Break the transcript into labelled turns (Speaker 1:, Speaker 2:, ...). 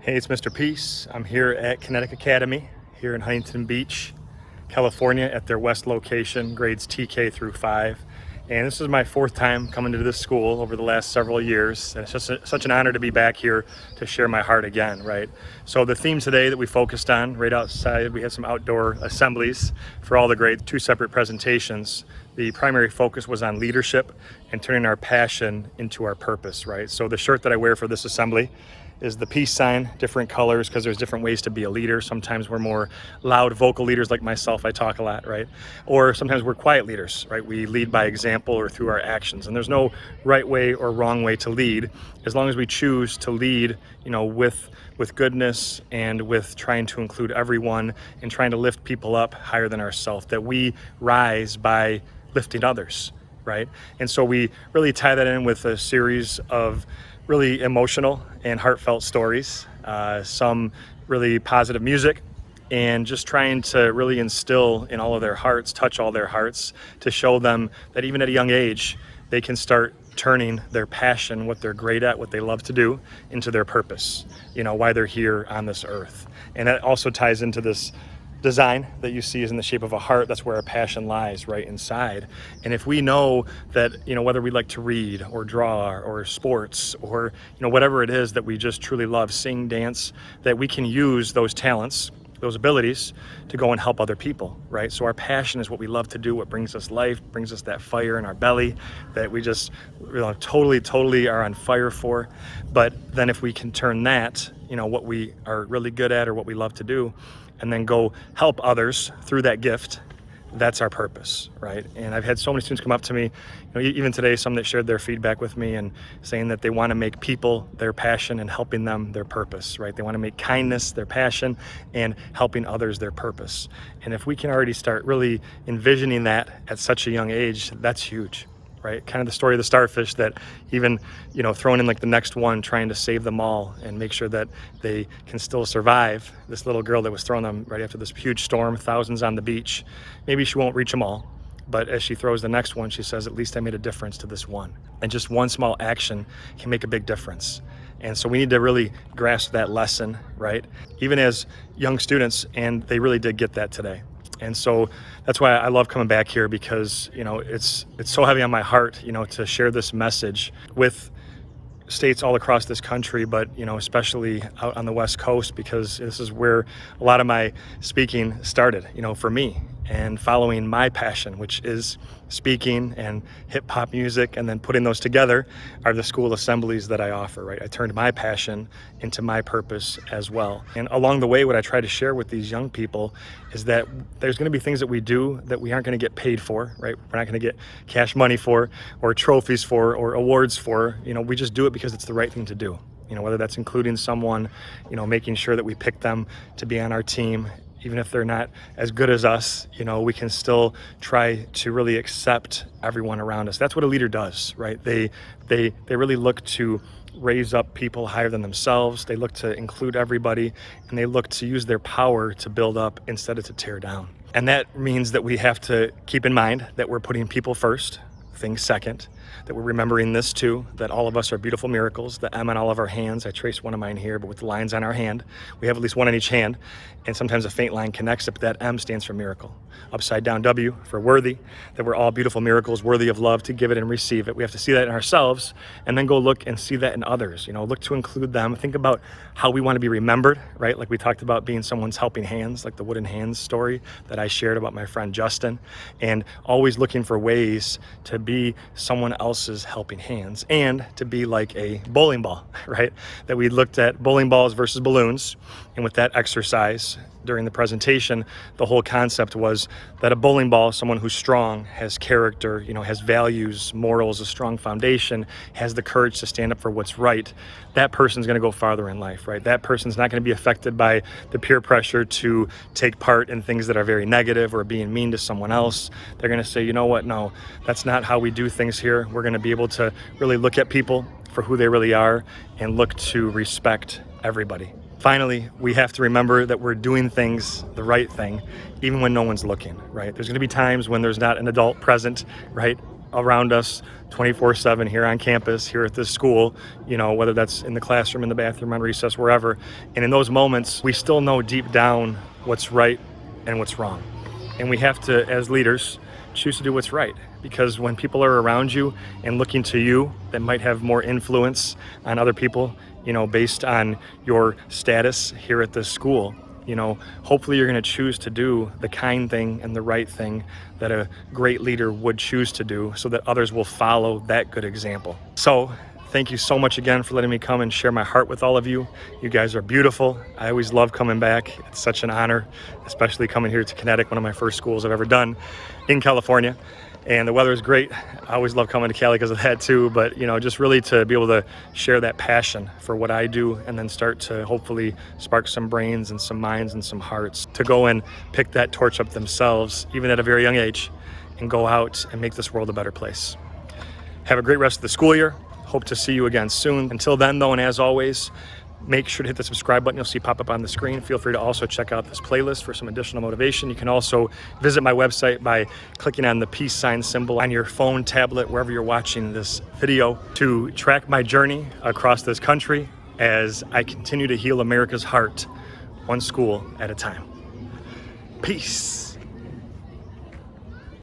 Speaker 1: Hey, it's Mr. Peace. I'm here at Kinetic Academy here in Huntington Beach, California at their West location, grades TK through 5. And this is my fourth time coming to this school over the last several years. And it's just such an honor to be back here to share my heart again, right? So the theme today that we focused on, right outside, we had some outdoor assemblies for all the grades, 2 separate presentations. The primary focus was on leadership and turning our passion into our purpose, right? So the shirt that I wear for this assembly is the peace sign, different colors because there's different ways to be a leader. Sometimes we're more loud vocal leaders like myself, I talk a lot, right? Or sometimes we're quiet leaders, right? We lead by example or through our actions. And there's no right way or wrong way to lead as long as we choose to lead, with goodness and with trying to include everyone and trying to lift people up higher than ourselves, that we rise by lifting others, right? And so we really tie that in with a series of really emotional and heartfelt stories, some really positive music, and just trying to really instill in all of their hearts, touch all their hearts, to show them that even at a young age, they can start turning their passion, what they're great at, what they love to do, into their purpose, why they're here on this earth. And that also ties into this design that you see is in the shape of a heart. That's where our passion lies, right inside. And if we know that, whether we like to read or draw or sports or, whatever it is that we just truly love, sing, dance, that we can use those talents, those abilities to go and help other people, right? So our passion is what we love to do, what brings us life, brings us that fire in our belly that we just totally are on fire for. But then if we can turn that, what we are really good at or what we love to do, and then go help others through that gift, that's our purpose, right? And I've had so many students come up to me, even today, some that shared their feedback with me and saying that they want to make people their passion and helping them their purpose, right? They want to make kindness their passion and helping others their purpose. And if we can already start really envisioning that at such a young age, that's huge. Right? Kind of the story of the starfish that even, thrown in like the next one, trying to save them all and make sure that they can still survive. This little girl that was throwing them right after this huge storm, thousands on the beach. Maybe she won't reach them all, but as she throws the next one, she says, at least I made a difference to this one. And just one small action can make a big difference. And so we need to really grasp that lesson, right? Even as young students, and they really did get that today. And so that's why I love coming back here, because, it's so heavy on my heart, to share this message with states all across this country, but, especially out on the West Coast, because this is where a lot of my speaking started, for me, and following my passion, which is speaking and hip hop music, and then putting those together are the school assemblies that I offer, right? I turned my passion into my purpose as well. And along the way, what I try to share with these young people is that there's going to be things that we do that we aren't going to get paid for, right? We're not going to get cash money for, or trophies for, or awards for. We just do it because it's the right thing to do. Whether that's including someone, making sure that we pick them to be on our team. Even if they're not as good as us, we can still try to really accept everyone around us. That's what a leader does, right? They really look to raise up people higher than themselves. They look to include everybody, and they look to use their power to build up instead of to tear down. And that means that we have to keep in mind that we're putting people first, things second, that we're remembering this too, that all of us are beautiful miracles, the M on all of our hands. I traced one of mine here, but with the lines on our hand, we have at least one on each hand, and sometimes a faint line connects it, but that M stands for miracle. Upside down W for worthy, that we're all beautiful miracles, worthy of love, to give it and receive it. We have to see that in ourselves, and then go look and see that in others. Look to include them. Think about how we want to be remembered, right? Like we talked about being someone's helping hands, like the wooden hands story that I shared about my friend Justin, and always looking for ways to be someone else's helping hands, and to be like a bowling ball, right? That we looked at bowling balls versus balloons, and with that exercise during the presentation, the whole concept was that a bowling ball, someone who's strong, has character, has values, morals, a strong foundation, has the courage to stand up for what's right, that person's going to go farther in life, right? That person's not going to be affected by the peer pressure to take part in things that are very negative or being mean to someone else. They're going to say, you know what, no, that's not how we do things here. We're going to be able to really look at people for who they really are and look to respect everybody. Finally, we have to remember that we're doing things the right thing, even when no one's looking, right? There's going to be times when there's not an adult present, right? around us 24/7 here on campus, here at this school, you know, whether that's in the classroom, in the bathroom, on recess, wherever. And in those moments, we still know deep down what's right and what's wrong. And we have to, as leaders, choose to do what's right. Because when people are around you and looking to you, that might have more influence on other people, you know, based on your status here at this school, you know, hopefully you're going to choose to do the kind thing and the right thing that a great leader would choose to do, so that others will follow that good example. So thank you so much again for letting me come and share my heart with all of you. You guys are beautiful. I always love coming back. It's such an honor, especially coming here to Kinetic, one of my first schools I've ever done in California. And the weather is great. I always love coming to Cali because of that too, but you know, just really to be able to share that passion for what I do, and then start to hopefully spark some brains and some minds and some hearts to go and pick that torch up themselves, even at a very young age, and go out and make this world a better place. Have a great rest of the school year. Hope to see you again soon. Until then though, and as always, make sure to hit the subscribe button you'll see pop up on the screen. Feel free to also check out this playlist for some additional motivation. You can also visit my website by clicking on the peace sign symbol on your phone, tablet, wherever you're watching this video, to track my journey across this country as I continue to heal America's heart, one school at a time. Peace.